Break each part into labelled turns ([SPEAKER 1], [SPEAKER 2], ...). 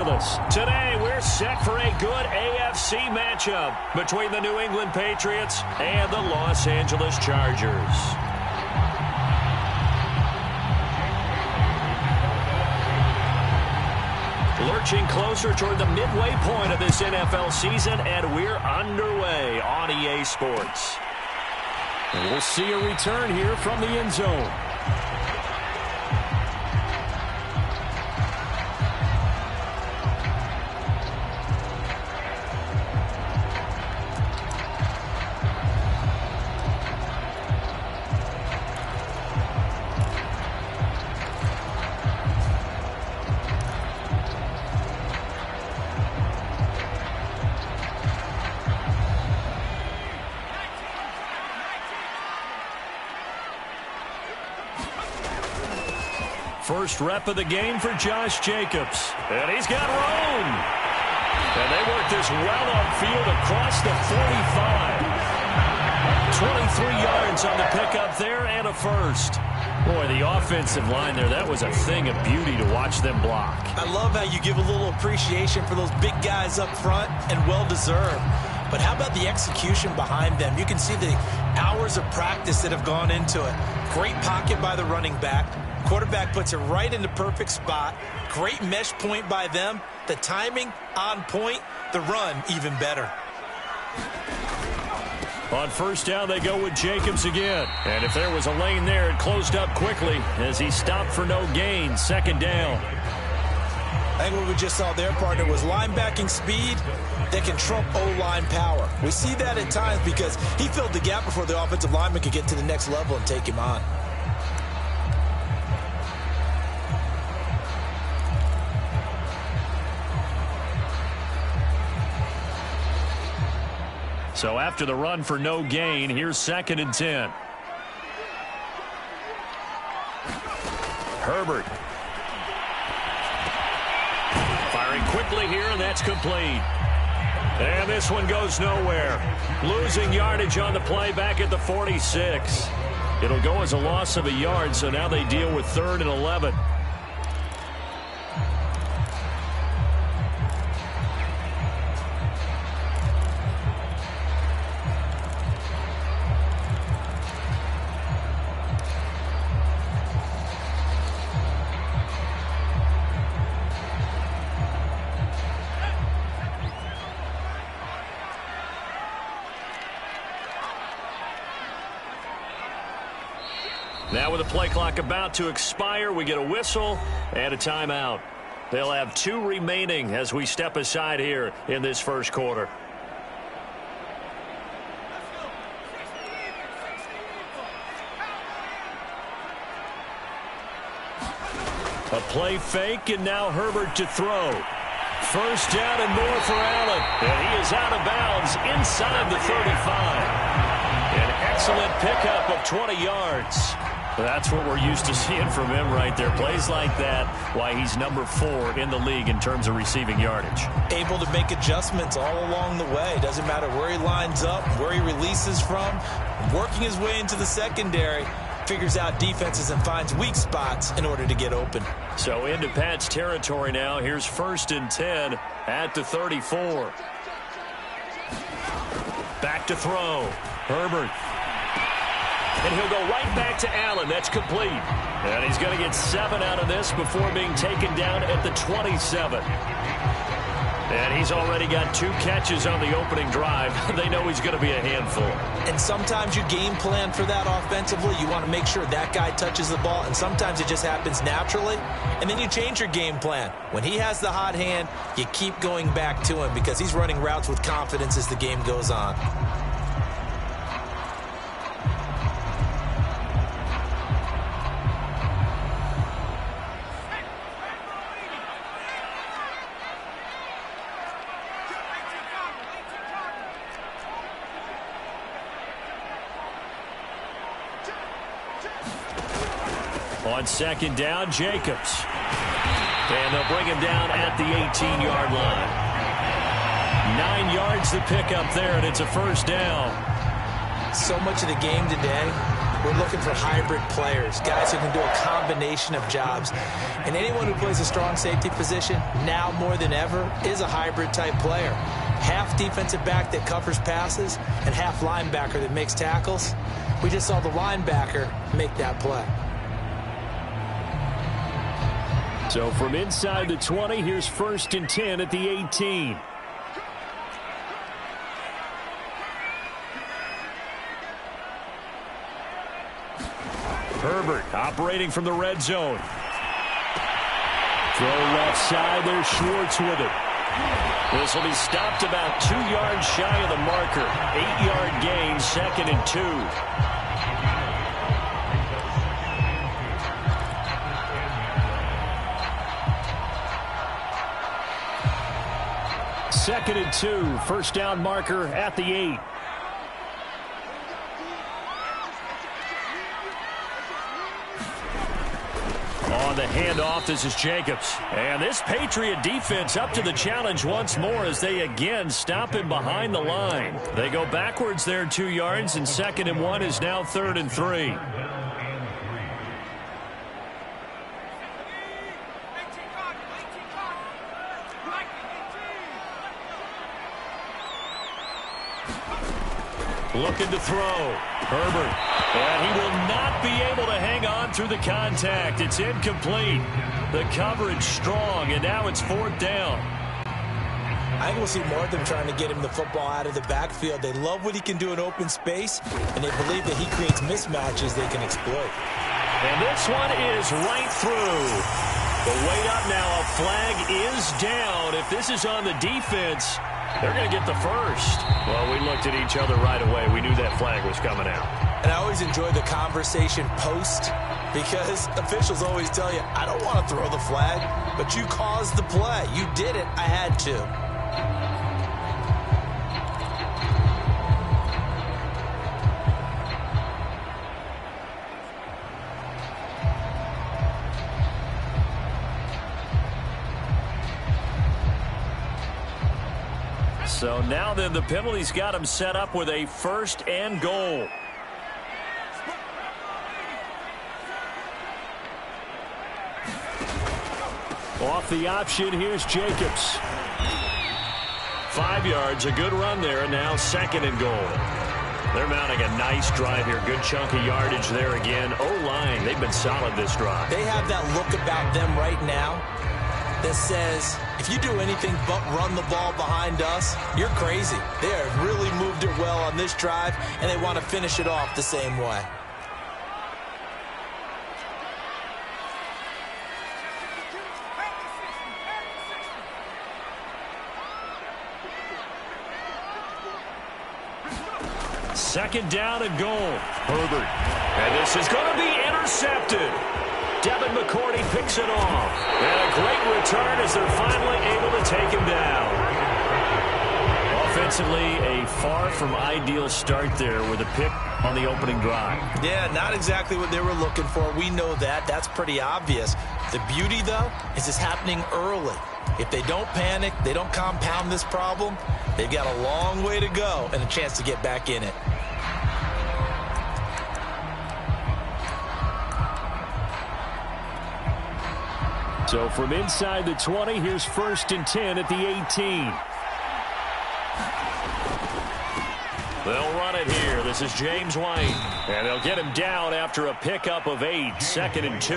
[SPEAKER 1] Today, we're set for a good AFC matchup between the New England Patriots and the Los Angeles Chargers. Lurching closer toward the midway point of this NFL season, and we're underway on EA Sports.
[SPEAKER 2] And we'll see a return here from the end zone.
[SPEAKER 1] First rep of the game for Josh Jacobs. And he's got room. And they work this well upfield across the 45. 23 yards on the pickup there and a first. Boy, the offensive line there, that was a thing of beauty to watch them block.
[SPEAKER 3] I love how you give a little appreciation for those big guys up front, and well-deserved. But how about the execution behind them? You can see the hours of practice that have gone into it. Great pocket by the running back. Quarterback puts it right in the perfect spot. Great mesh point by them. The timing on point. The run even better.
[SPEAKER 1] On first down, they go with Jacobs again. And if there was a lane there, it closed up quickly as he stopped for no gain. Second down.
[SPEAKER 3] I think what we just saw there, partner, was linebacking speed that can trump O-line power. We see that at times because he filled the gap before the offensive lineman could get to the next level and take him on.
[SPEAKER 1] So after the run for no gain, here's 2nd and 10. Herbert. Firing quickly here, and that's complete. And this one goes nowhere. Losing yardage on the play back at the 46. It'll go as a loss of a yard, so now they deal with 3rd and 11. Now with the play clock about to expire, we get a whistle and a timeout. They'll have 2 remaining as we step aside here in this first quarter. A play fake, and now Herbert to throw. First down and more for Allen. And he is out of bounds inside the 35. An excellent pickup of 20 yards. That's what we're used to seeing from him right there. Plays like that, why he's number 4 in the league in terms of receiving yardage.
[SPEAKER 3] Able to make adjustments all along the way. Doesn't matter where he lines up, where he releases from. Working his way into the secondary. Figures out defenses and finds weak spots in order to get open.
[SPEAKER 1] So into Pat's territory now. Here's 1st and 10 at the 34. Back to throw. Herbert. And he'll go right back to Allen. That's complete. And he's going to get 7 out of this before being taken down at the 27. And he's already got 2 catches on the opening drive. They know he's going to be a handful.
[SPEAKER 3] And sometimes you game plan for that offensively. You want to make sure that guy touches the ball. And sometimes it just happens naturally. And then you change your game plan. When he has the hot hand, you keep going back to him because he's running routes with confidence as the game goes on.
[SPEAKER 1] On 2nd down, Jacobs. And they'll bring him down at the 18-yard line. 9 yards to pick up there, and it's a first down.
[SPEAKER 3] So much of the game today we're looking for hybrid players, guys who can do a combination of jobs. And anyone who plays a strong safety position, now more than ever, is a hybrid-type player. Half defensive back that covers passes and half linebacker that makes tackles. We just saw the linebacker make that play.
[SPEAKER 1] So from inside the 20, here's 1st and 10 at the 18. Herbert operating from the red zone. Throw left side, there's Schwartz with it. This will be stopped about 2 yards shy of the marker. 8-yard gain, 2nd and 2. Second and 2, first down marker at the 8. On the handoff, this is Jacobs. And this Patriot defense up to the challenge once more as they again stop him behind the line. They go backwards there 2 yards, and 2nd and 1 is now 3rd and 3. Looking to throw. Herbert. And he will not be able to hang on through the contact. It's incomplete. The coverage strong, and now it's 4th down.
[SPEAKER 3] I think we'll see more of them trying to get him the football out of the backfield. They love what he can do in open space, and they believe that he creates mismatches they can exploit.
[SPEAKER 1] And this one is right through. The weight up now. A flag is down. If this is on the defense, they're going to get the first. Well, we looked at each other right away. We knew that flag was coming out.
[SPEAKER 3] And I always enjoy the conversation post because officials always tell you, I don't want to throw the flag, but you caused the play. You did it. I had to.
[SPEAKER 1] So now then the penalty's got him set up with a 1st and goal. Off the option, here's Jacobs. 5 yards, a good run there, and now 2nd and goal. They're mounting a nice drive here. Good chunk of yardage there again. O-line, they've been solid this drive.
[SPEAKER 3] They have that look about them right now that says, if you do anything but run the ball behind us, you're crazy. They have really moved it well on this drive, and they want to finish it off the same way.
[SPEAKER 1] Second down and goal. Herbert. And this is going to be intercepted. Devin McCourty picks it off. And a great return as they're finally able to take him down. Offensively, a far from ideal start there with a pick on the opening drive.
[SPEAKER 3] Yeah, not exactly what they were looking for. We know that. That's pretty obvious. The beauty, though, is it's happening early. If they don't panic, they don't compound this problem, they've got a long way to go and a chance to get back in it.
[SPEAKER 1] So from inside the 20, here's 1st and 10 at the 18. They'll run it here. This is James White. And they'll get him down after a pickup of 8. 2nd and 2.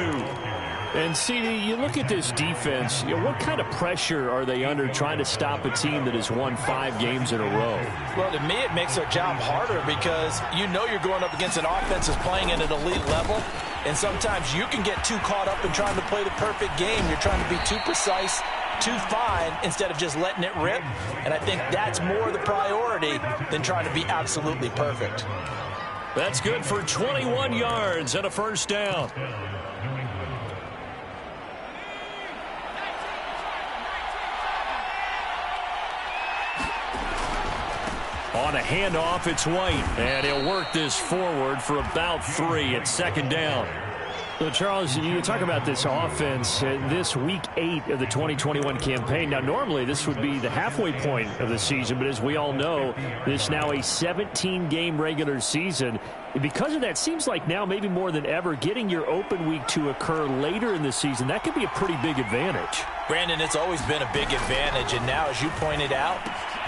[SPEAKER 1] And, CD, you look at this defense, what kind of pressure are they under trying to stop a team that has won 5 games in a row?
[SPEAKER 3] Well, to me, it makes their job harder because you know you're going up against an offense that's playing at an elite level. And sometimes you can get too caught up in trying to play the perfect game. You're trying to be too precise, too fine, instead of just letting it rip. And I think that's more the priority than trying to be absolutely perfect.
[SPEAKER 1] That's good for 21 yards and a 1st down. On a handoff, it's White. And he'll work this forward for about 3 at 2nd down.
[SPEAKER 2] So, Charles, you talk about this offense, this Week 8 of the 2021 campaign. Now, normally this would be the halfway point of the season, but as we all know, this is now a 17-game regular season. Because of that, seems like now maybe more than ever, getting your open week to occur later in the season, that could be a pretty big advantage.
[SPEAKER 3] Brandon, it's always been a big advantage, and now, as you pointed out,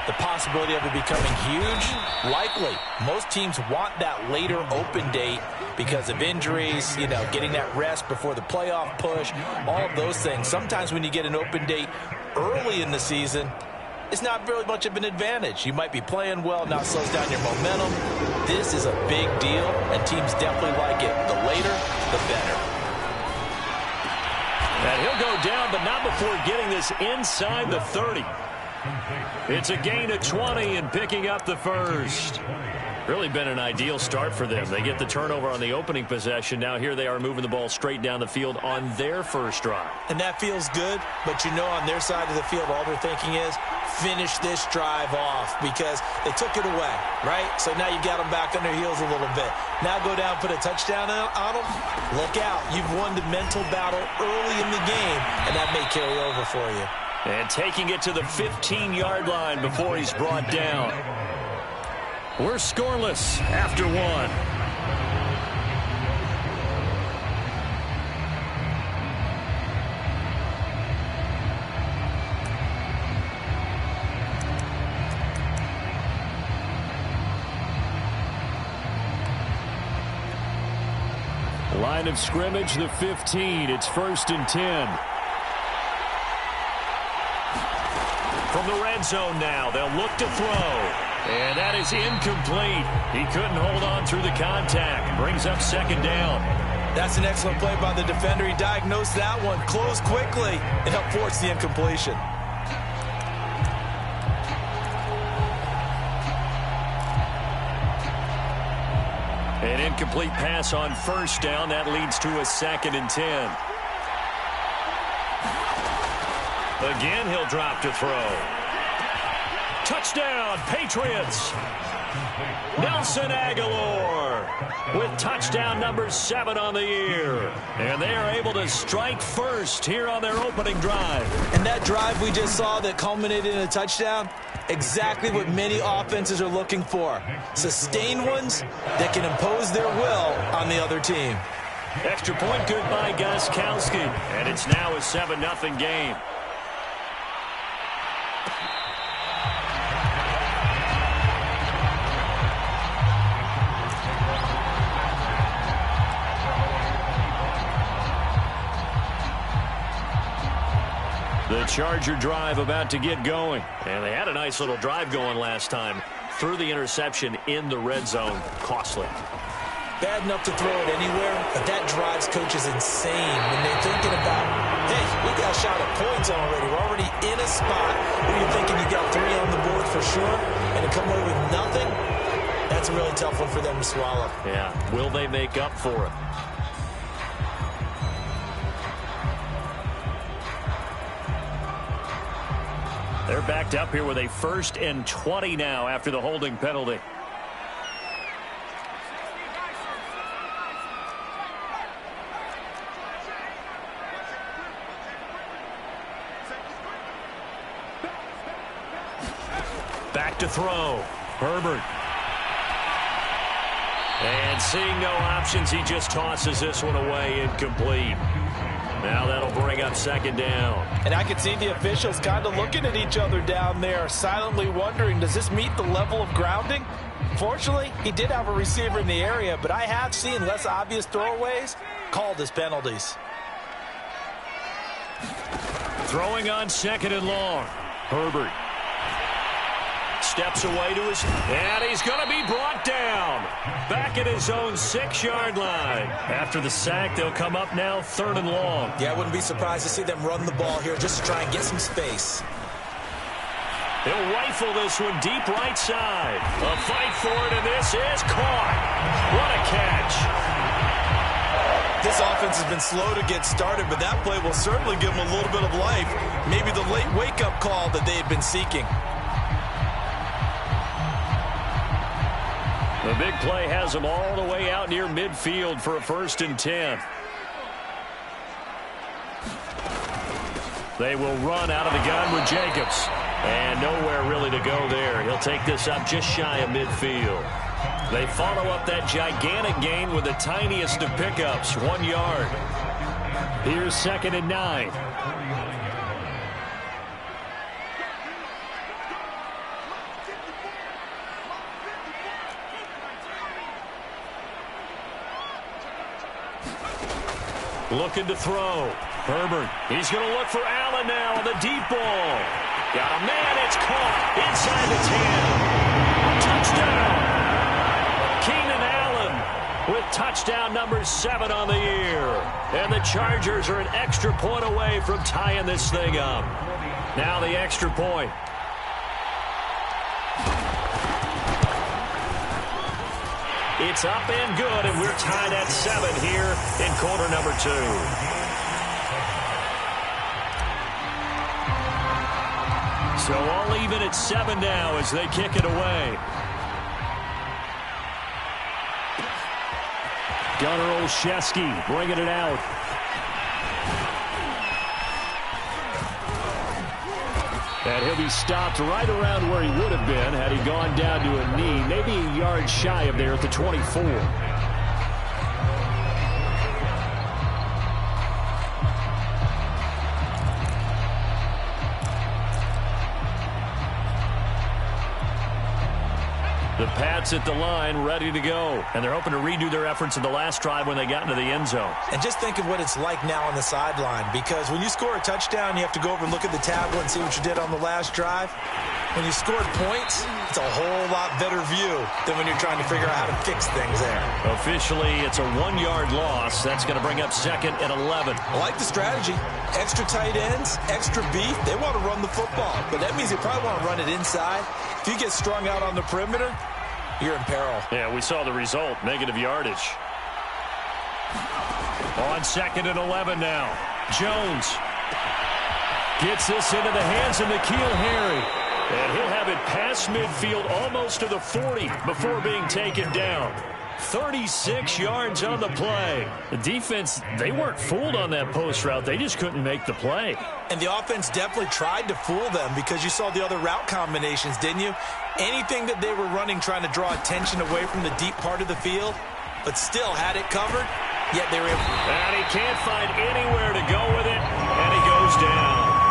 [SPEAKER 3] the possibility of it becoming huge, likely. Most teams want that later open date because of injuries, you know, getting that rest before the playoff push, all of those things. Sometimes when you get an open date early in the season, it's not really much of an advantage. You might be playing well, now it slows down your momentum. This is a big deal, and teams definitely like it. The later, the better.
[SPEAKER 1] And he'll go down, but not before getting this inside the 30. It's a gain of 20 and picking up the first. Really been an ideal start for them. They get the turnover on the opening possession. Now here they are moving the ball straight down the field on their first drive.
[SPEAKER 3] And that feels good, but you know on their side of the field all they're thinking is finish this drive off because they took it away, right? So now you've got them back on their heels a little bit. Now go down, put a touchdown on them. Look out. You've won the mental battle early in the game, and that may carry over for you.
[SPEAKER 1] And taking it to the 15-yard line before he's brought down. We're scoreless after one. Line of scrimmage, the 15. It's 1st and 10. From the red zone now, they'll look to throw. And that is incomplete. He couldn't hold on through the contact. Brings up 2nd down.
[SPEAKER 3] That's an excellent play by the defender. He diagnosed that one, closed quickly, and helped force the incompletion.
[SPEAKER 1] An incomplete pass on 1st down. That leads to a 2nd and 10. Again, he'll drop to throw. Touchdown, Patriots. Nelson Aguilar with touchdown number 7 on the year. And they are able to strike first here on their opening drive.
[SPEAKER 3] And that drive we just saw that culminated in a touchdown, exactly what many offenses are looking for. Sustained ones that can impose their will on the other team.
[SPEAKER 1] Extra point good by Gostkowski. And it's now a 7-0 game. The Charger drive about to get going. And they had a nice little drive going last time. Threw the interception in the red zone. Costly.
[SPEAKER 3] Bad enough to throw it anywhere, but that drives coaches insane when they're thinking about, hey, we got a shot at points already. We're already in a spot where you're thinking you got 3 on the board for sure, and to come away with nothing, that's a really tough one for them to swallow.
[SPEAKER 1] Yeah. Will they make up for it? They're backed up here with a 1st and 20 now after the holding penalty. Back to throw. Herbert. And seeing no options, he just tosses this one away, incomplete. Now that'll bring up 2nd down.
[SPEAKER 3] And I can see the officials kind of looking at each other down there, silently wondering, does this meet the level of grounding? Fortunately, he did have a receiver in the area, but I have seen less obvious throwaways called as penalties.
[SPEAKER 1] Throwing on 2nd and long. Herbert. Steps away to his, and he's going to be brought down. Back at his own 6-yard line. After the sack, they'll come up now 3rd and long.
[SPEAKER 3] Yeah, I wouldn't be surprised to see them run the ball here just to try and get some space.
[SPEAKER 1] He'll rifle this one deep right side. A fight for it, and this is caught. What a catch.
[SPEAKER 3] This offense has been slow to get started, but that play will certainly give them a little bit of life. Maybe the late wake-up call that they had been seeking.
[SPEAKER 1] The big play has them all the way out near midfield for a 1st and 10.
[SPEAKER 2] They will run out of the gun with Jacobs. And nowhere really to go there. He'll take this up just shy of midfield. They follow up that gigantic gain with the tiniest of pickups, 1 yard. Here's 2nd and 9. Looking to throw. Herbert. He's going to look for Allen now on the deep ball. Got a man. It's caught inside the 10. Touchdown. Keenan Allen with touchdown number 7 on the year. And the Chargers are an extra point away from tying this thing up. Now the extra point. It's up and good, and we're tied at 7 here in quarter number 2. So all even at 7 now as they kick it away. Gunnar Olszewski bringing it out. And he'll be stopped right around where he would have been had he gone down to a knee, maybe a yard shy of there at the 24. The Pats at the line, ready to go. And they're hoping to redo their efforts in the last drive when they got into the end zone.
[SPEAKER 3] And just think of what it's like now on the sideline, because when you score a touchdown, you have to go over and look at the tablet and see what you did on the last drive. When you scored points, it's a whole lot better view than when you're trying to figure out how to fix things there.
[SPEAKER 2] Officially, it's a 1-yard loss. That's going to bring up 2nd and 11.
[SPEAKER 3] I like the strategy. Extra tight ends, extra beef. They want to run the football, but that means they probably want to run it inside. If you get strung out on the perimeter, you're in peril.
[SPEAKER 2] Yeah, we saw the result, negative yardage. On 2nd and 11 now. Jones gets this into the hands of N'Keal Harry. And he'll have it past midfield almost to the 40 before being taken down. 36 yards on the play. The defense, they weren't fooled on that post route. They just couldn't make the play.
[SPEAKER 3] And the offense definitely tried to fool them because you saw the other route combinations, didn't you? Anything that they were running trying to draw attention away from the deep part of the field, but still had it covered, yet they were able.
[SPEAKER 2] And he can't find anywhere to go with it, and he goes down.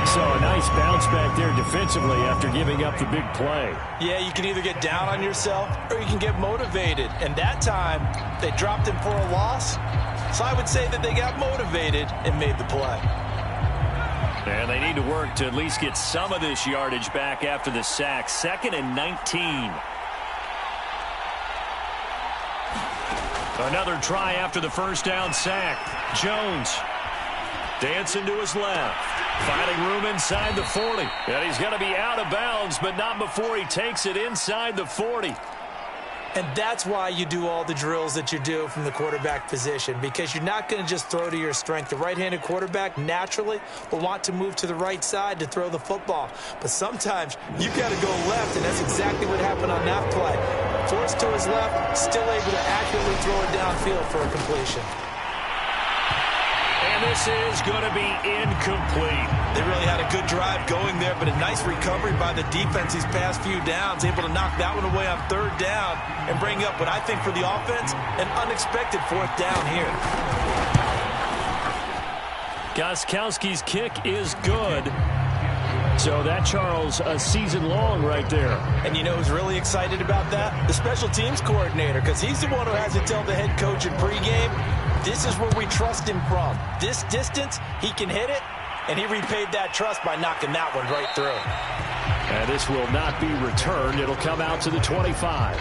[SPEAKER 2] So a nice bounce back there defensively after giving up the big play.
[SPEAKER 3] Yeah, you can either get down on yourself or you can get motivated. And that time, they dropped him for a loss. So I would say that they got motivated and made the play.
[SPEAKER 2] And they need to work to at least get some of this yardage back after the sack. 2nd and 19. Another try after the first down sack. Jones dancing to his left. Finding room inside the 40. And he's going to be out of bounds, but not before he takes it inside the 40.
[SPEAKER 3] And that's why you do all the drills that you do from the quarterback position, because you're not going to just throw to your strength. The right-handed quarterback naturally will want to move to the right side to throw the football. But sometimes you've got to go left, and that's exactly what happened on that play. Forced to his left, still able to accurately throw it downfield for a completion.
[SPEAKER 2] And this is going to be incomplete.
[SPEAKER 3] They really had a good drive going there, but a nice recovery by the defense these past few downs, able to knock that one away on 3rd down and bring up what I think for the offense, an unexpected 4th down here.
[SPEAKER 2] Gostkowski's kick is good. So that, Charles, a season long right there.
[SPEAKER 3] And you know who's really excited about that? The special teams coordinator, because he's the one who has to tell the head coach in pregame, this is where we trust him from. This distance, he can hit it, and he repaid that trust by knocking that one right through.
[SPEAKER 2] And this will not be returned. It'll come out to the 25.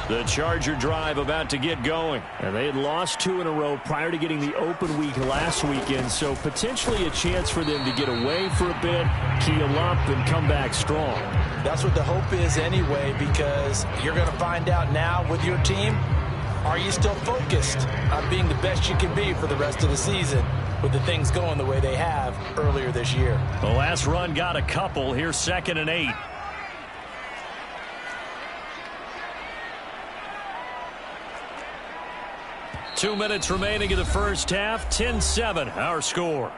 [SPEAKER 2] The Charger drive about to get going. And they had lost 2 in a row prior to getting the open week last weekend, so potentially a chance for them to get away for a bit, keel up, and come back strong.
[SPEAKER 3] That's what the hope is anyway, because you're going to find out now with your team, Are you still focused on being the best you can be for the rest of the season with the things going the way they have earlier this year?
[SPEAKER 2] The last run got a couple. Here's 2nd and 8. Two minutes remaining in the first half. 10-7, our score.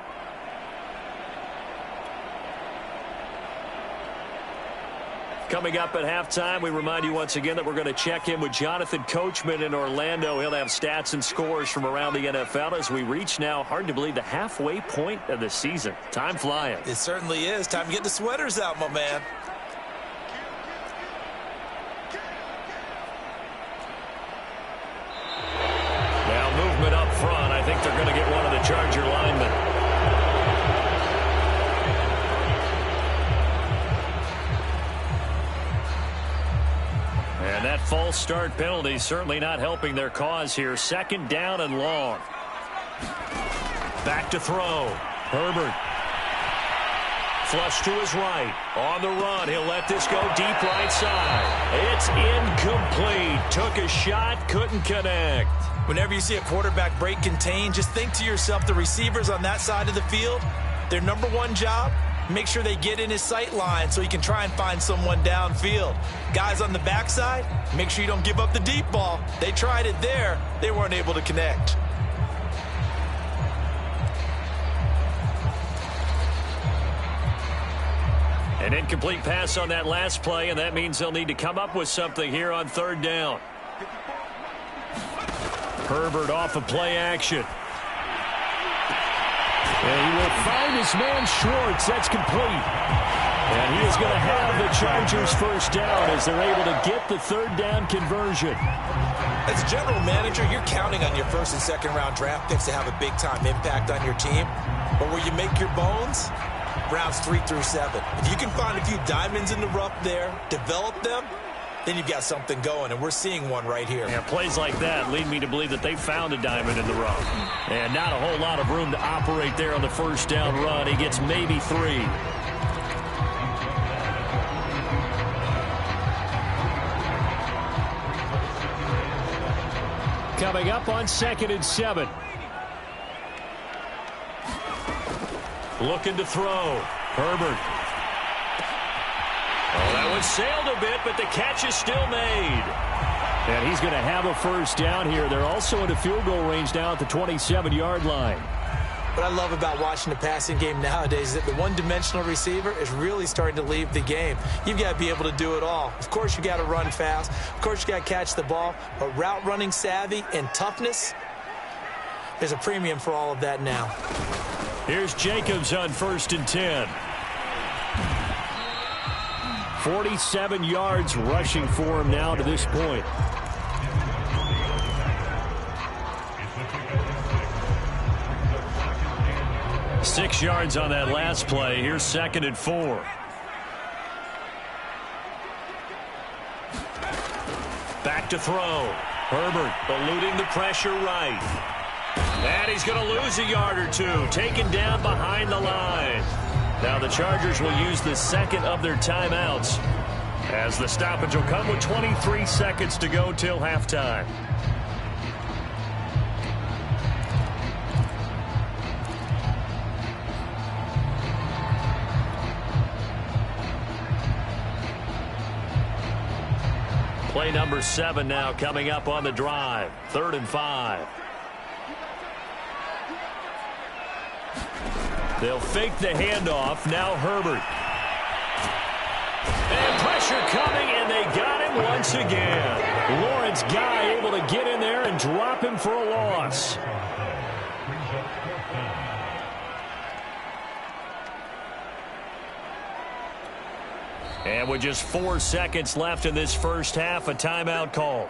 [SPEAKER 2] Coming up at halftime, we remind you once again that we're going to check in with Jonathan Coachman in Orlando. He'll have stats and scores from around the NFL as we reach now, hard to believe, the halfway point of the season. Time flying.
[SPEAKER 3] It certainly is. Time to get the sweaters out, my man.
[SPEAKER 2] Now movement up front. I think they're going to get one of the Charger linemen. And that false start penalty certainly not helping their cause here. 2nd down and long. Back to throw. Herbert. Flush to his right. On the run. He'll let this go deep right side. It's incomplete. Took a shot. Couldn't connect.
[SPEAKER 3] Whenever you see a quarterback break contain, just think to yourself, the receivers on that side of the field, their number one job, make sure they get in his sight line so he can try and find someone downfield. Guys on the backside, make sure you don't give up the deep ball. They tried it there. They weren't able to connect.
[SPEAKER 2] An incomplete pass on that last play, and that means they'll need to come up with something here on 3rd down. Herbert off of play action. And he will find his man Schwartz. That's complete. And he is going to have the Chargers first down as they're able to get the 3rd down conversion.
[SPEAKER 3] As a general manager, you're counting on your 1st and 2nd round draft picks to have a big-time impact on your team. But where you make your bones, rounds 3 through 7. If you can find a few diamonds in the rough there, develop them, then you've got something going, and we're seeing one right here.
[SPEAKER 2] Yeah, plays like that lead me to believe that they found a diamond in the rough. And not a whole lot of room to operate there on the 1st down run. He gets maybe 3. Coming up on 2nd and 7. Looking to throw. Herbert. Oh, that one sailed a bit, but the catch is still made. And he's going to have a first down here. They're also into field goal range now at the 27-yard line.
[SPEAKER 3] What I love about watching the passing game nowadays is that the one-dimensional receiver is really starting to leave the game. You've got to be able to do it all. Of course, you got to run fast. Of course, you got to catch the ball. But route running savvy and toughness, there's a premium for all of that now.
[SPEAKER 2] Here's Jacobs on 1st and 10. 47 yards rushing for him now to this point. Six yards on that last play. Here's 2nd and 4. Back to throw. Herbert eluding the pressure right. And he's going to lose a yard or two. Taken down behind the line. Now the Chargers will use the 2nd of their timeouts as the stoppage will come with 23 seconds to go till halftime. Play number 7 now coming up on the drive. 3rd and 5. They'll fake the handoff. Now Herbert. And pressure coming, and they got him once again. Lawrence Guy able to get in there and drop him for a loss. And with just 4 seconds left in this first half, a timeout call.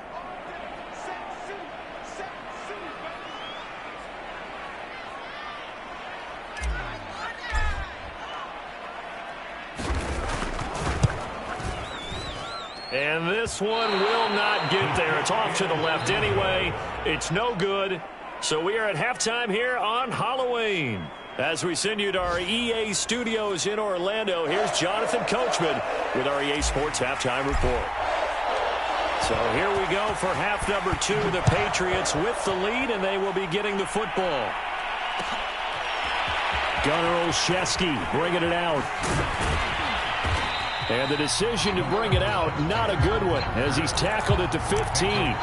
[SPEAKER 2] And this one will not get there. It's off to the left anyway. It's no good. So we are at halftime here on Halloween. As we send you to our EA studios in Orlando, here's Jonathan Coachman with our EA Sports Halftime Report.
[SPEAKER 1] So here we go for half number 2. The Patriots with the lead, and they will be getting the football.
[SPEAKER 2] Gunnar Olszewski bringing it out. And the decision to bring it out, not a good one, as he's tackled at the 15.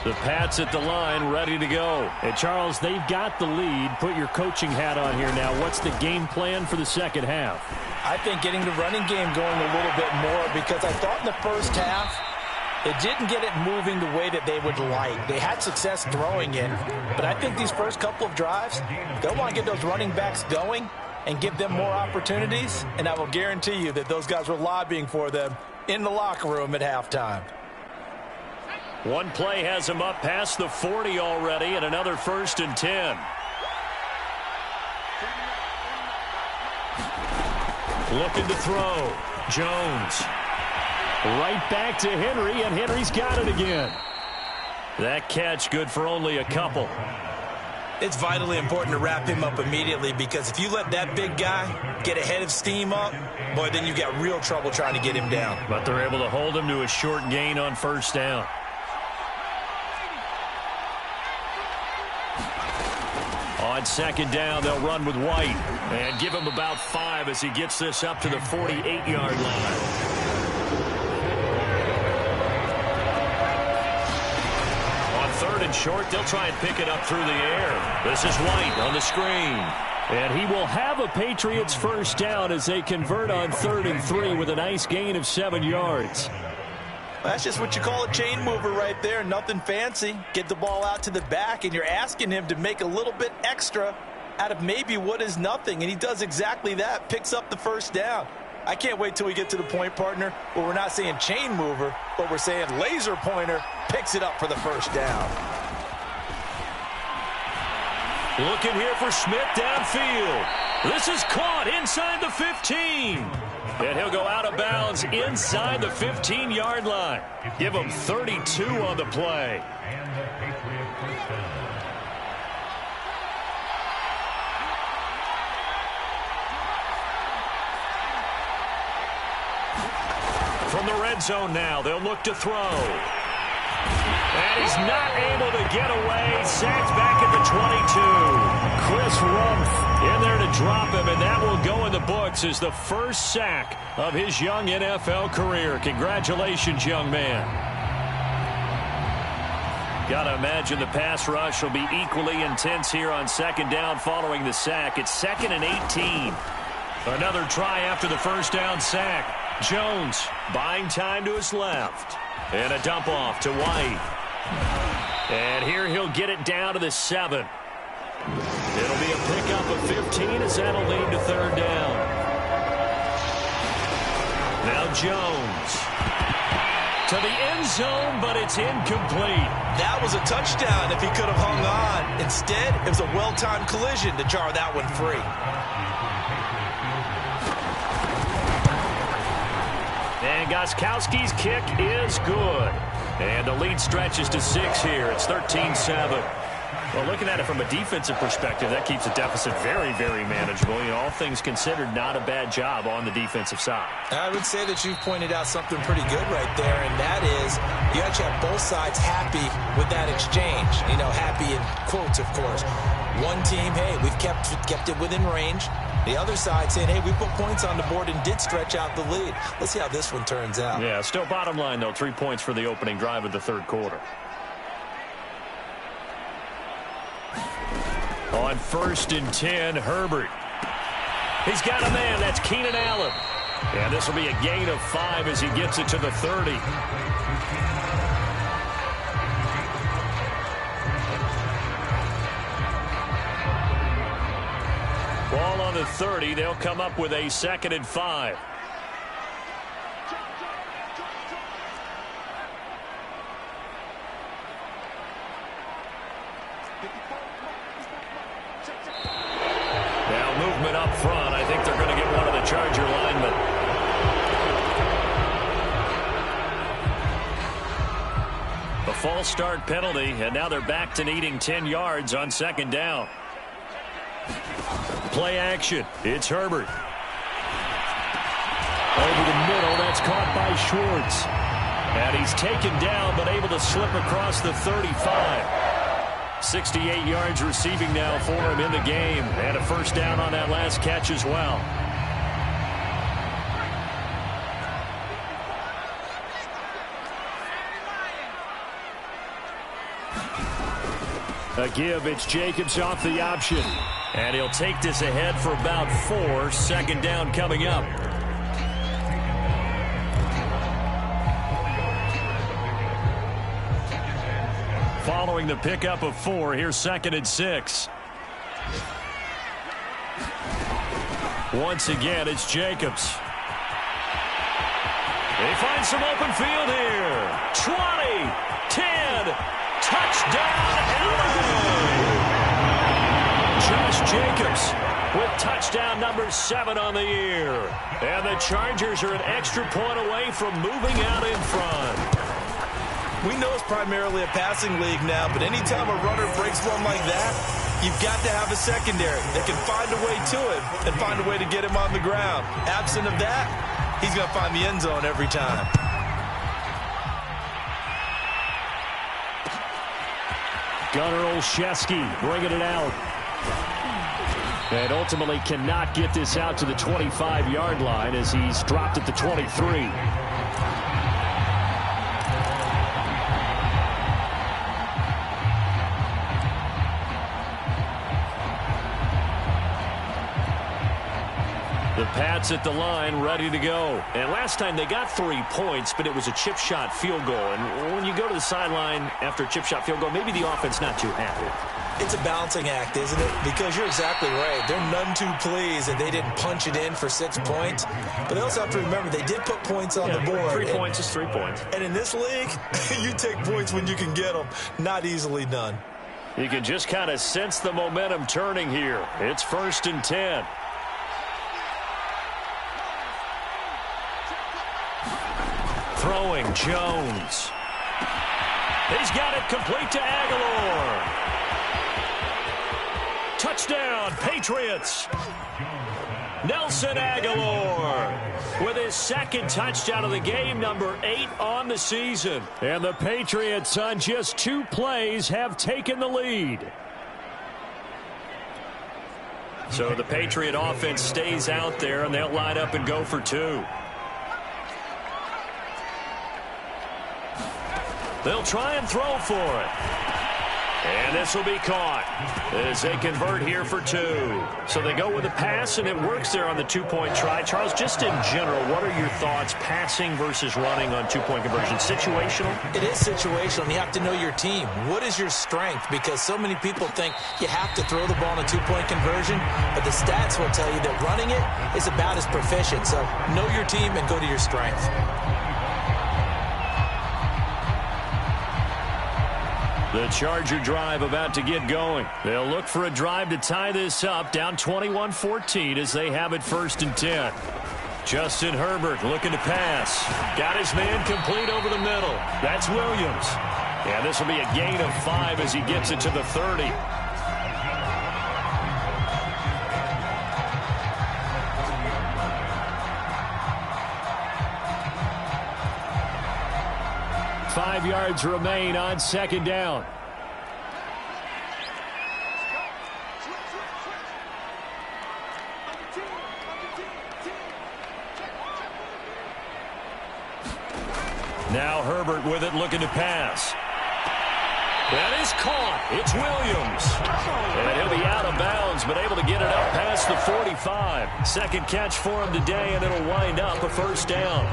[SPEAKER 1] The Pats at the line, ready to go.
[SPEAKER 2] And Charles, they've got the lead. Put your coaching hat on here now. What's the game plan for the second half?
[SPEAKER 3] I think getting the running game going a little bit more, because I thought in the first half it didn't get it moving the way that they would like. They had success throwing it, but I think these first couple of drives, they'll want to get those running backs going and give them more opportunities, and I will guarantee you that those guys were lobbying for them in the locker room at halftime.
[SPEAKER 1] One play has him up past the 40 already, and another 1st and 10. Looking to throw. Jones.
[SPEAKER 2] Right back to Henry, and Henry's got it again.
[SPEAKER 1] That catch good for only a couple.
[SPEAKER 3] It's vitally important to wrap him up immediately, because if you let that big guy get ahead of steam up, boy, then you've got real trouble trying to get him down.
[SPEAKER 1] But they're able to hold him to a short gain on 1st down. On 2nd down, they'll run with White and give him about 5 as he gets this up to the 48-yard line. On 3rd and short, they'll try and pick it up through the air. This is White on the screen.
[SPEAKER 2] And he will have a Patriots 1st down as they convert on 3rd and 3 with a nice gain of 7 yards.
[SPEAKER 3] That's just what you call a chain mover right there. Nothing fancy. Get the ball out to the back, and you're asking him to make a little bit extra out of maybe what is nothing. And he does exactly that, picks up the 1st down. I can't wait till we get to the point, partner, where we're not saying chain mover, but we're saying laser pointer, picks it up for the 1st down.
[SPEAKER 1] Looking here for Smith downfield. This is caught inside the 15. And he'll go out of bounds inside the 15-yard line. Give him 32 on the play. From the red zone now, they'll look to throw. And he's not able to get away. Sacked back at the 22. Chris Rumph in there to drop him, and that will go in the books as the first sack of his young NFL career. Congratulations, young man. Got to imagine the pass rush will be equally intense here on 2nd down following the sack. It's 2nd and 18. Another try after the 1st down sack. Jones buying time to his left. And a dump off to White. And here he'll get it down to the 7. It'll be a pickup of 15 as that'll lead to 3rd down. Now Jones to the end zone, but it's incomplete.
[SPEAKER 3] That was a touchdown if he could have hung on. Instead, it was a well-timed collision to jar that one free.
[SPEAKER 1] And Gostkowski's kick is good. And the lead stretches to 6 here. It's 13-7. Well, looking at it from a defensive perspective, that keeps the deficit very, very manageable. You know, all things considered, not a bad job on the defensive side.
[SPEAKER 3] I would say that you've pointed out something pretty good right there, and that is you actually have both sides happy with that exchange. You know, happy in quotes, of course. One team, hey, we've kept it within range. The other side saying, hey, we put points on the board and did stretch out the lead. Let's see how this one turns out.
[SPEAKER 1] Yeah, still bottom line, though, 3 points for the opening drive of the 3rd quarter. On 1st and 10, Herbert. He's got a man. That's Keenan Allen. And this will be a gain of 5 as he gets it to the 30. Ball on the 30. They'll come up with a 2nd and 5. Now movement up front. I think they're going to get one of the Charger linemen.
[SPEAKER 2] false start penalty, and now they're back to needing 10 yards on second down. Play action. It's Herbert. Over the middle, that's caught by Schwartz. And he's taken down, but able to slip across the 35. 68 yards receiving now for him in the game. And a first down on that last catch as well. A give, it's Jacobs off the option. And he'll take this ahead for about 4. Second down coming up. Following the pickup of 4, here's 2nd and 6. Once again, it's Jacobs. They find some open field here. 20, 10, touchdown, Allen! Josh Jacobs with touchdown number 7 on the year. And the Chargers are an extra point away from moving out in front.
[SPEAKER 3] We know it's primarily a passing league now, but anytime a runner breaks one like that, you've got to have a secondary that can find a way to him and find a way to get him on the ground. Absent of that, he's going to find the end zone every time.
[SPEAKER 2] Gunnar Olszewski bringing it out. And ultimately cannot get this out to the 25-yard line as he's dropped at the 23. The Pats at the line, ready to go. And last time they got 3 points, but it was a chip shot field goal. And when you go to the sideline after a chip shot field goal, maybe the offense not too happy.
[SPEAKER 3] It's a balancing act, isn't it? Because you're exactly right. They're none too pleased that they didn't punch it in for 6 points. But they also have to remember they did put points on the board.
[SPEAKER 2] 3 points is 3 points.
[SPEAKER 3] And in this league, you take points when you can get them. Not easily done.
[SPEAKER 2] You can just kind of sense the momentum turning here. It's 1st and 10. Throwing, Jones. He's got it complete to Aguilar. Touchdown, Patriots. Nelson Aguilar with his 2nd touchdown of the game, number 8 on the season. And the Patriots, on just 2 plays, have taken the lead. So the Patriot offense stays out there, and they'll line up and go for 2. They'll try and throw for it. And this will be caught as they convert here for 2. So they go with a pass, and it works there on the 2-point try. Charles, just in general, what are your thoughts passing versus running on 2-point conversion? Situational?
[SPEAKER 3] It is situational. You have to know your team. What is your strength? Because so many people think you have to throw the ball in a 2-point conversion, but the stats will tell you that running it is about as proficient. So know your team and go to your strength.
[SPEAKER 2] The Charger drive about to get going. They'll look for a drive to tie this up, down 21-14 as they have it 1st and 10. Justin Herbert looking to pass. Got his man complete over the middle. That's Williams. And this will be a gain of 5 as he gets it to the 30. Five yards remain on second down. Now Herbert with it, looking to pass. That is caught. It's Williams. And he'll be out of bounds, but able to get it up past the 45. 2nd catch for him today, and it'll wind up a first down.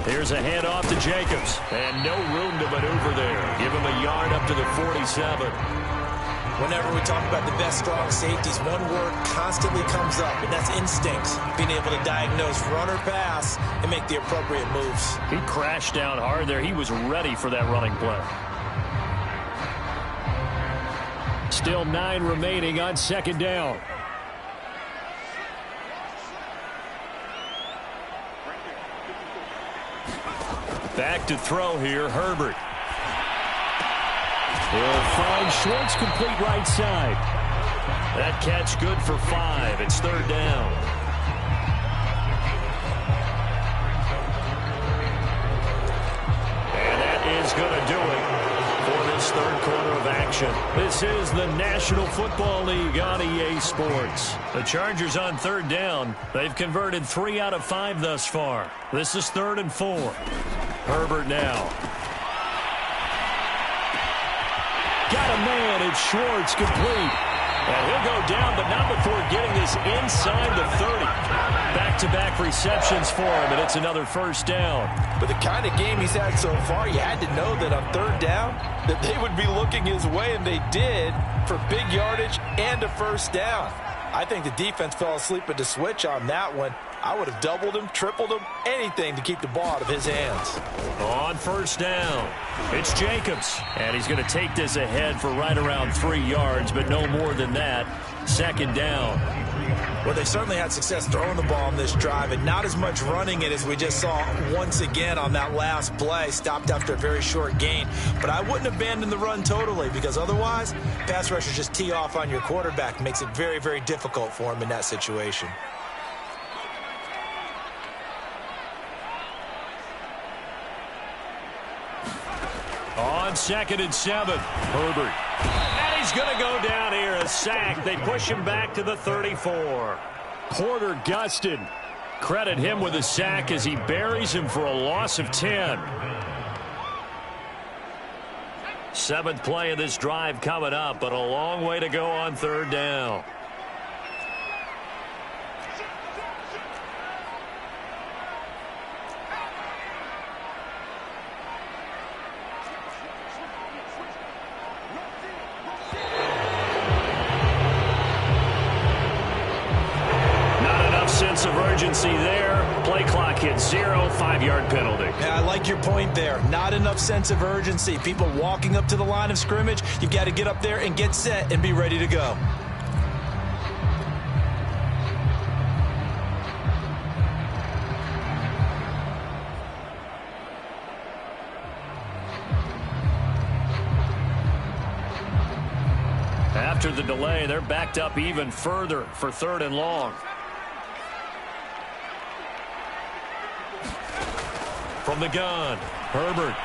[SPEAKER 2] Here's a handoff to Jacobs. And no room to maneuver there. Give him a yard up to the 47.
[SPEAKER 3] Whenever we talk about the best strong safeties, one word constantly comes up, and that's instincts. Being able to diagnose run or pass and make the appropriate moves.
[SPEAKER 2] He crashed down hard there. He was ready for that running play. Still 9 remaining on second down.
[SPEAKER 1] Back to throw here, Herbert. He'll find Schwartz complete right side. That catch good for 5. It's third down. And that is going to do it for this third quarter of action. This is the National Football League on EA Sports. The Chargers on third down. They've converted 3 out of 5 thus far. This is 3rd and 4. Herbert now. Got a man. It's Schwartz complete. And he'll go down, but not before getting this inside the 30. Back-to-back receptions for him, and it's another first down.
[SPEAKER 3] But the kind of game he's had so far, you had to know that on third down, that they would be looking his way, and they did, for big yardage and a first down. I think the defense fell asleep at the switch on that one. I would have doubled him, tripled him, anything to keep the ball out of his hands.
[SPEAKER 1] On first down, it's Jacobs. And he's going to take this ahead for right around 3 yards, but no more than that. Second down.
[SPEAKER 3] Well, they certainly had success throwing the ball on this drive, and not as much running it as we just saw once again on that last play. Stopped after a very short gain. But I wouldn't abandon the run totally, because otherwise, pass rushers just tee off on your quarterback. Makes it very, very difficult for him in that situation.
[SPEAKER 1] On 2nd and 7, Herbert. And he's going to go down here, a sack. They push him back to the 34.
[SPEAKER 2] Porter Gustin.
[SPEAKER 1] Credit him with a sack as he buries him for a loss of 10. 7th play of this drive coming up, but a long way to go on third down. Sense of urgency there. Play clock hit 0, 5-yard penalty.
[SPEAKER 3] Yeah, I like your point there. Not enough sense of urgency. People walking up to the line of scrimmage, you've got to get up there and get set and be ready to go.
[SPEAKER 1] After the delay, they're backed up even further for 3rd and long. From the gun, Herbert.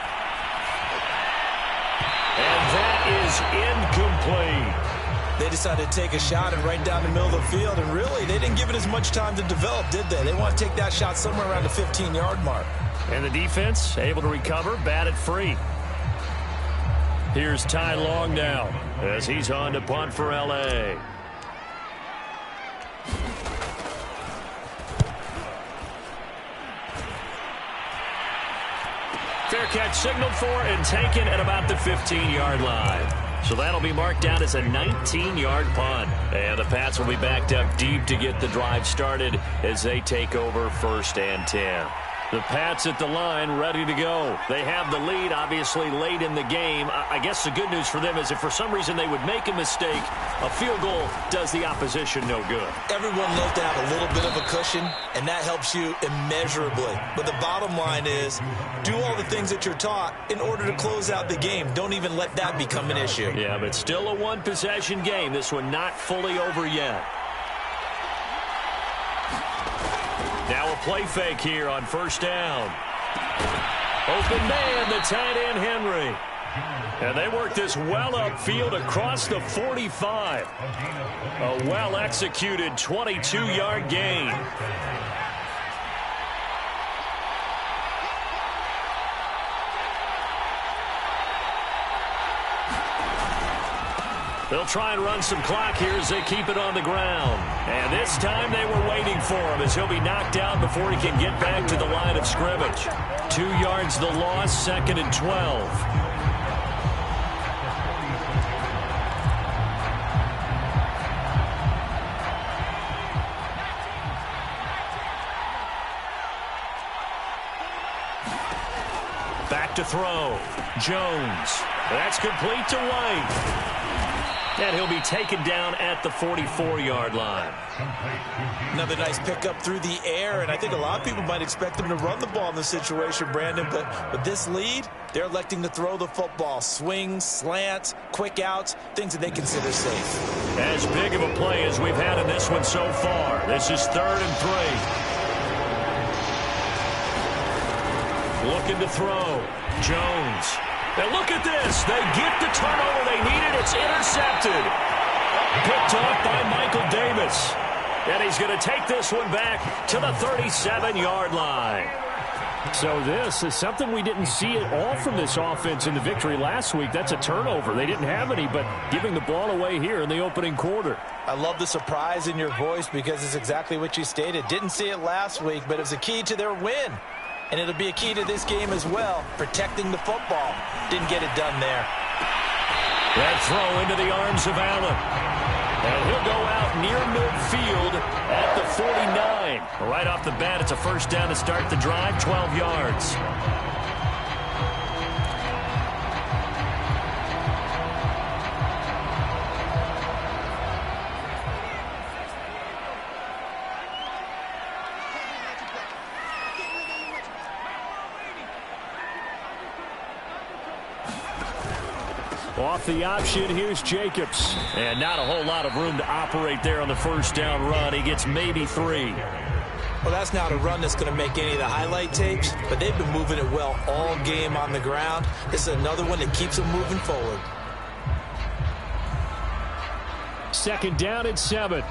[SPEAKER 1] And that is incomplete.
[SPEAKER 3] They decided to take a shot and right down the middle of the field, and really, they didn't give it as much time to develop, did they? They want to take that shot somewhere around the 15-yard mark.
[SPEAKER 1] And the defense able to recover, batted free. Here's Ty Long now as he's on to punt for L.A. Fair catch signaled for and taken at about the 15-yard line. So that'll be marked down as a 19-yard punt. And the Pats will be backed up deep to get the drive started as they take over 1st and 10. The Pats at the line ready to go. They have the lead, obviously, late in the game. I guess the good news for them is if for some reason they would make a mistake, a field goal does the opposition no good.
[SPEAKER 3] Everyone loves to have a little bit of a cushion, and that helps you immeasurably. But the bottom line is, do all the things that you're taught in order to close out the game. Don't even let that become an issue.
[SPEAKER 1] Yeah, but still a one-possession game. This one not fully over yet. Now a play fake here on 1st down. Open man, the tight end Henry. And they work this well upfield across the 45. A well-executed 22-yard gain. They'll try and run some clock here as they keep it on the ground. And this time they were waiting for him as he'll be knocked out before he can get back to the line of scrimmage. 2 yards the loss, 2nd and 12. Back to throw. Jones. That's complete to White. And he'll be taken down at the 44-yard line.
[SPEAKER 3] Another nice pickup through the air, and I think a lot of people might expect him to run the ball in this situation, Brandon, but with this lead, they're electing to throw the football. Swings, slants, quick outs, things that they consider safe.
[SPEAKER 1] As big of a play as we've had in this one so far. This is 3rd and 3. Looking to throw. Jones. And look at this. They get the turnover they needed. It's intercepted. Picked off by Michael Davis. And he's going to take this one back to the 37-yard line.
[SPEAKER 2] So this is something we didn't see at all from this offense in the victory last week. That's a turnover. They didn't have any, but giving the ball away here in the opening quarter.
[SPEAKER 3] I love the surprise in your voice because it's exactly what you stated. Didn't see it last week, but it was a key to their win. And it'll be a key to this game as well, protecting the football. Didn't get it done there.
[SPEAKER 1] That throw into the arms of Allen. And he'll go out near midfield at the 49. Right off the bat, it's a first down to start the drive, 12 yards.
[SPEAKER 2] Off the option, here's Jacobs.
[SPEAKER 1] And not a whole lot of room to operate there on the first down run. He gets maybe 3.
[SPEAKER 3] Well, that's not a run that's going to make any of the highlight tapes, but they've been moving it well all game on the ground. This is another one that keeps them moving forward.
[SPEAKER 2] 2nd down and 7.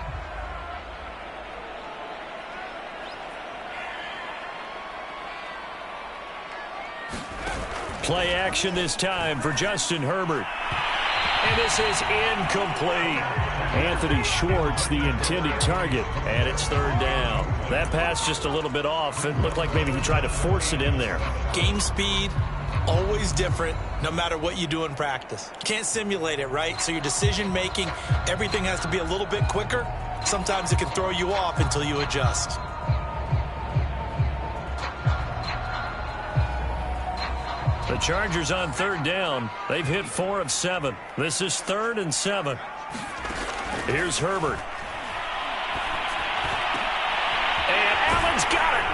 [SPEAKER 1] Play action this time for Justin Herbert. And this is incomplete.
[SPEAKER 2] Anthony Schwartz, the intended target.
[SPEAKER 1] And it's 3rd down. That pass just a little bit off. It looked like maybe he tried to force it in there.
[SPEAKER 3] Game speed, always different, no matter what you do in practice. You can't simulate it, right? So your decision-making, everything has to be a little bit quicker. Sometimes it can throw you off until you adjust.
[SPEAKER 1] The Chargers on 3rd down. They've hit 4 of 7. This is 3rd and 7. Here's Herbert. And Allen's got it.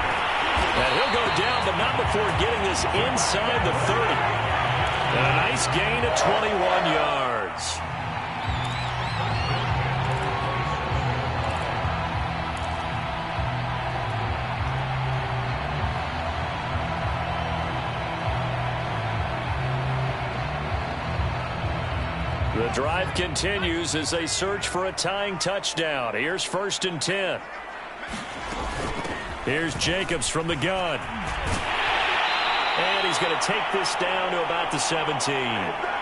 [SPEAKER 1] And he'll go down, but not before getting this inside the 30. And a nice gain of 21 yards. The drive continues as they search for a tying touchdown. Here's 1st and 10. Here's Jacobs from the gun. And he's going to take this down to about the 17.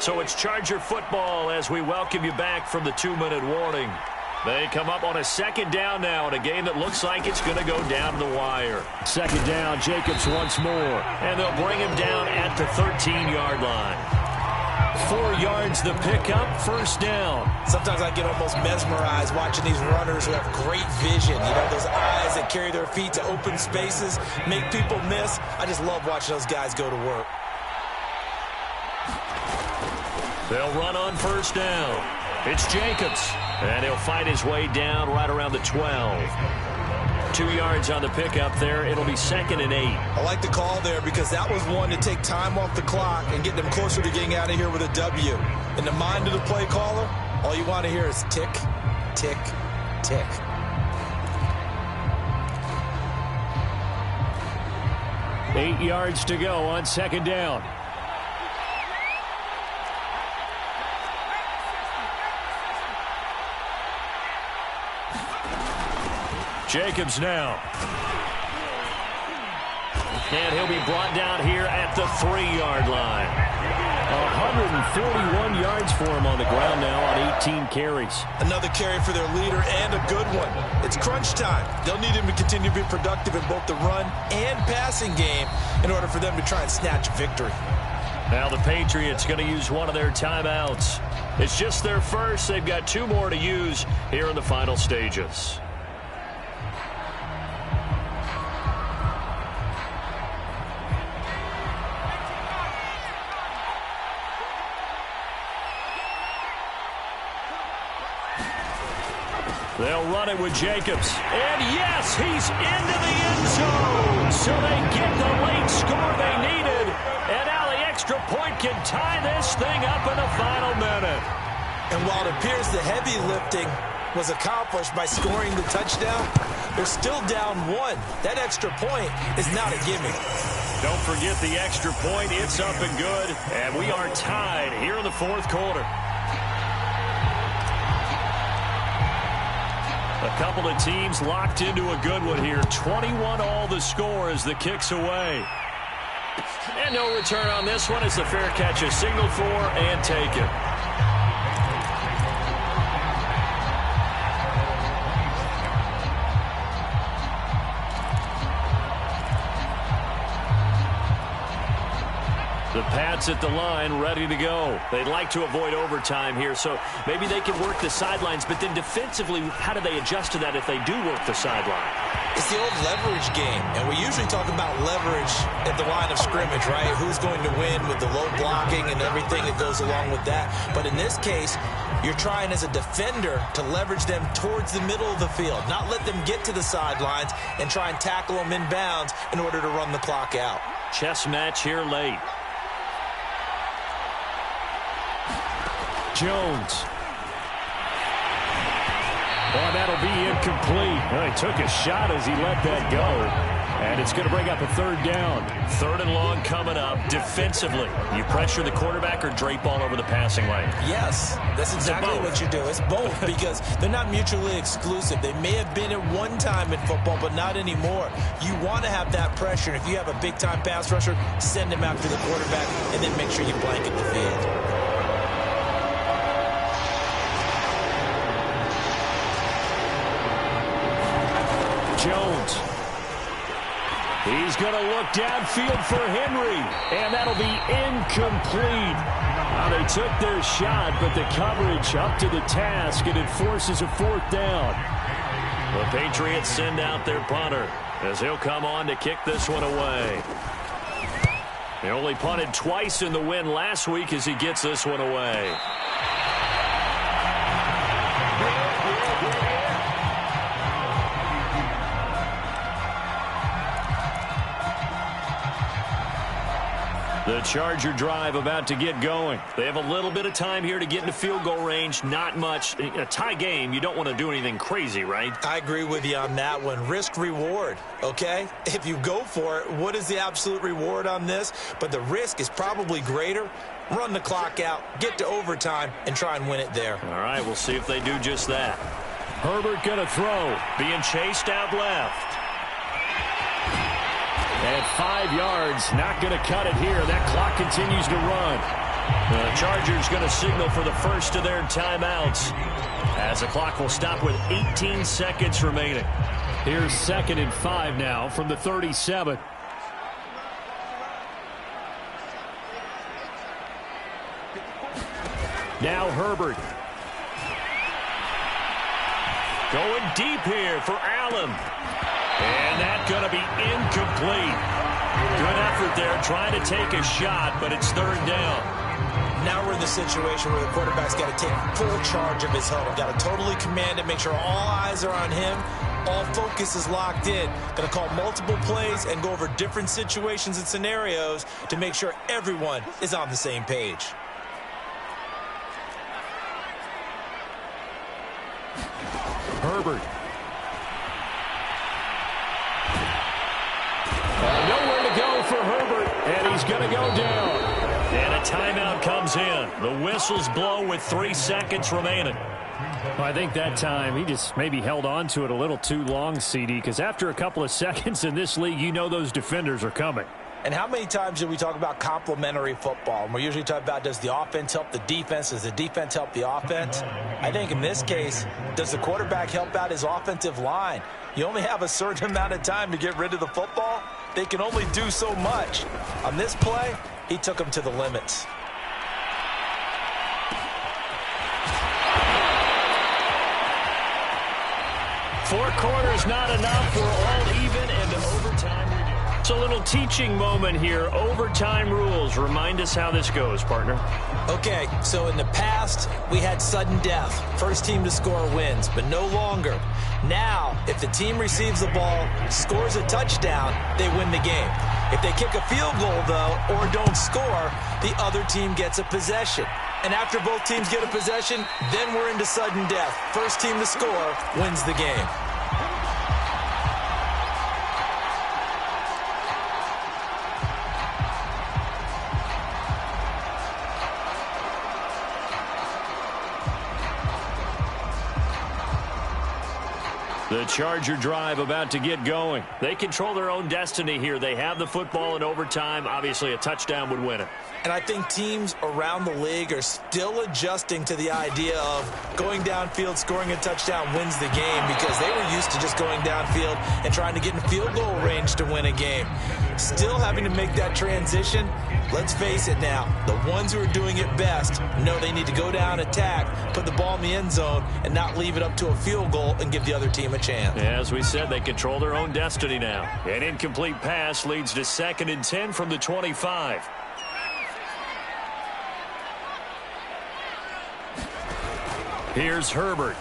[SPEAKER 1] So it's Charger football as we welcome you back from the 2-minute warning. They come up on a 2nd down now in a game that looks like it's going to go down to the wire.
[SPEAKER 2] 2nd down, Jacobs once more.
[SPEAKER 1] And they'll bring him down at the 13-yard line. 4 yards the pickup, 1st down.
[SPEAKER 3] Sometimes I get almost mesmerized watching these runners who have great vision. You know, those eyes that carry their feet to open spaces, make people miss. I just love watching those guys go to work.
[SPEAKER 1] They'll run on 1st down. It's Jacobs. And he'll fight his way down right around the 12. 2 yards on the pickup there. It'll be 2nd and 8.
[SPEAKER 3] I like the call there because that was one to take time off the clock and get them closer to getting out of here with a W. In the mind of the play caller, all you want to hear is tick, tick, tick.
[SPEAKER 2] Eight yards to go on 2nd down.
[SPEAKER 1] Jacobs now. And he'll be brought down here at the 3-yard line.
[SPEAKER 2] 141 yards for him on the ground now on 18 carries.
[SPEAKER 3] Another carry for their leader and a good one. It's crunch time. They'll need him to continue to be productive in both the run and passing game in order for them to try and snatch victory.
[SPEAKER 1] Now the Patriots going to use one of their timeouts. It's just their first. They've got 2 more to use here in the final stages. They'll run it with Jacobs. And yes, he's into the end zone. So they get the late score they needed. And now the extra point can tie this thing up in the final minute.
[SPEAKER 3] And while it appears the heavy lifting was accomplished by scoring the touchdown, they're still down 1. That extra point is not a gimme.
[SPEAKER 1] Don't forget the extra point. It's up and good. And we are tied here in the 4th quarter. A couple of teams locked into a good one here. 21-all the score as the kick's away. And no return on this one as the fair catch is signaled for and taken. The Pats at the line, ready to go. They'd like to avoid overtime here, so maybe they can work the sidelines, but then defensively, how do they adjust to that if they do work the sideline?
[SPEAKER 3] It's the old leverage game, and we usually talk about leverage at the line of scrimmage, right? Who's going to win with the low blocking and everything that goes along with that. But in this case, you're trying as a defender to leverage them towards the middle of the field, not let them get to the sidelines and try and tackle them in bounds in order to run the clock out.
[SPEAKER 1] Chess match here late.
[SPEAKER 2] Jones. Oh, that'll be incomplete. Well, he took a shot as he let that go. And it's going to bring up a 3rd down.
[SPEAKER 1] 3rd and long coming up. Defensively, you pressure the quarterback or drape all over the passing lane?
[SPEAKER 3] Yes, that's exactly what you do. It's both because they're not mutually exclusive. They may have been at one time in football, but not anymore. You want to have that pressure. If you have a big-time pass rusher, send him after the quarterback and then make sure you blanket the field.
[SPEAKER 2] Jones. He's going to look downfield for Henry, and that'll be incomplete. Now they took their shot, but the coverage up to the task, and it forces a 4th down.
[SPEAKER 1] The Patriots send out their punter as he'll come on to kick this one away. They only punted twice in the win last week as he gets this one away. The Charger drive about to get going. They have a little bit of time here to get into field goal range. Not much. A tie game, you don't want to do anything crazy, right?
[SPEAKER 3] I agree with you on that one. Risk reward, okay? If you go for it, what is the absolute reward on this? But the risk is probably greater. Run the clock out, get to overtime, and try and win it there.
[SPEAKER 1] All right, we'll see if they do just that.
[SPEAKER 2] Herbert going to throw.
[SPEAKER 1] Being chased out left.
[SPEAKER 2] And 5 yards, not going to cut it here. That clock continues to run.
[SPEAKER 1] The Chargers going to signal for the first of their timeouts as the clock will stop with 18 seconds remaining.
[SPEAKER 2] Here's 2nd and 5 now from the 37. Now Herbert.
[SPEAKER 1] Going deep here for Allen. And that's going to be incomplete. Good effort there trying to take a shot, but it's 3rd down.
[SPEAKER 3] Now we're in the situation where the quarterback's got to take full charge of his huddle. Got to totally command it, make sure all eyes are on him. All focus is locked in. Going to call multiple plays and go over different situations and scenarios to make sure everyone is on the same page.
[SPEAKER 2] Herbert. Nowhere to go for Herbert, and he's going to go down.
[SPEAKER 1] And a timeout comes in. The whistles blow with 3 seconds remaining.
[SPEAKER 2] Well, I think that time he just maybe held on to it a little too long, CD, because after a couple of seconds in this league, you know those defenders are coming.
[SPEAKER 3] And how many times do we talk about complementary football? And we're usually talking about, does the offense help the defense? Does the defense help the offense? I think in this case, does the quarterback help out his offensive line? You only have a certain amount of time to get rid of the football. They can only do so much. On this play, he took them to the limits.
[SPEAKER 2] Four quarters not enough. We're all even, and to overtime we do. It's a little teaching moment here. Overtime rules. Remind us how this goes, partner.
[SPEAKER 3] Okay, so in the past, we had sudden death. First team to score wins, but no longer. Now, if the team receives the ball, scores a touchdown, they win the game. If they kick a field goal, though, or don't score, the other team gets a possession. And after both teams get a possession, then we're into sudden death. First team to score wins the game.
[SPEAKER 2] The Charger drive about to get going. They control their own destiny here. They have the football in overtime. Obviously, a touchdown would win it.
[SPEAKER 3] And I think teams around the league are still adjusting to the idea of going downfield, scoring a touchdown wins the game, because they were used to just going downfield and trying to get in field goal range to win a game. Still having to make that transition. Let's face it now, the ones who are doing it best know they need to go down, attack, put the ball in the end zone, and not leave it up to a field goal and give the other team a chance.
[SPEAKER 2] Yeah, as we said, they control their own destiny now. An incomplete pass leads to 2nd and 10 from the 25. Here's Herbert.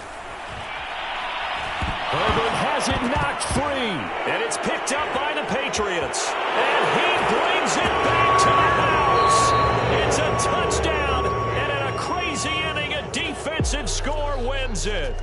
[SPEAKER 2] Herbert has it knocked free. And it's picked up by the Patriots. And he brings it back to the house. It's a touchdown. And in a crazy inning, a defensive score wins it.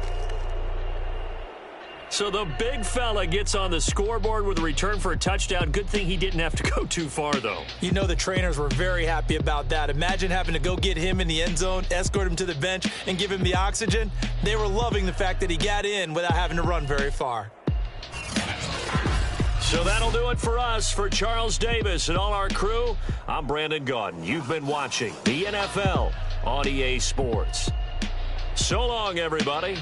[SPEAKER 2] So the big fella gets on the scoreboard with a return for a touchdown. Good thing he didn't have to go too far, though.
[SPEAKER 3] You know the trainers were very happy about that. Imagine having to go get him in the end zone, escort him to the bench, and give him the oxygen. They were loving the fact that he got in without having to run very far.
[SPEAKER 2] So that'll do it for us. For Charles Davis and all our crew, I'm Brandon Gaudin. You've been watching the NFL on EA Sports. So long, everybody.